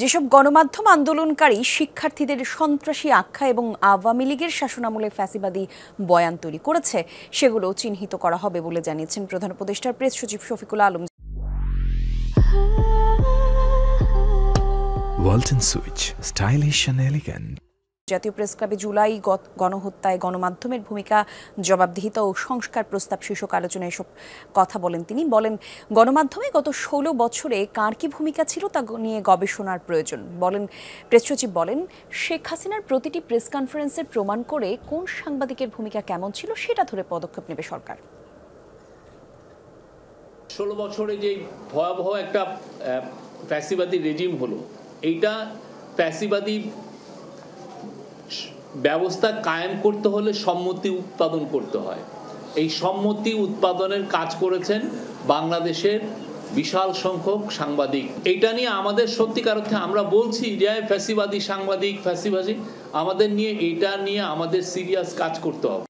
যেসব গণমাধ্যম আন্দোলনকারী শিক্ষার্থীদের সন্ত্রাসী আখ্যা এবং আওয়ামী লীগের শাসনামলে ফ্যাসিবাদী বয়ান তৈরি করেছে সেগুলো চিহ্নিত করা হবে বলে জানিয়েছেন প্রধান উপদেষ্টার প্রেস সচিব Shafiqul Alam. Walton switch, stylish and elegant. জাতীয় প্রেস ক্লাবে জুলাই গণহত্যায় গণমাধ্যমের ভূমিকা, জবাবদিহিতা ও সংস্কার প্রস্তাব শীর্ষক আলোচনায় এসব কথা বলেন তিনি। বলেন, গণমাধ্যমে গত 16 বছরে কার কি ভূমিকা ছিল তা নিয়ে গবেষণার প্রয়োজন। প্রেস সচিব বলেন, শেখ হাসিনার প্রতিটি প্রেস কনফারেন্সের প্রমাণ করে কোন সাংবাদিকের ভূমিকা কেমন ছিল সেটা ধরে পদক্ষেপ নেবে সরকার। 16 বছরে যে ভয়াবহ একটা ফ্যাসিবাদী রেজিম হলো, এইটা ফ্যাসিবাদী ব্যবস্থা কায়েম করতে হলে সম্মতি উৎপাদন করতে হয়। এই সম্মতি উৎপাদনের কাজ করেছেন বাংলাদেশের বিশাল সংখ্যক সাংবাদিক। এটা নিয়ে আমাদের সত্যিকার অর্থে আমরা বলছি যে ফ্যাসিবাদী সাংবাদিক, আমাদের নিয়ে এটা নিয়ে আমাদের সিরিয়াস কাজ করতে হবে।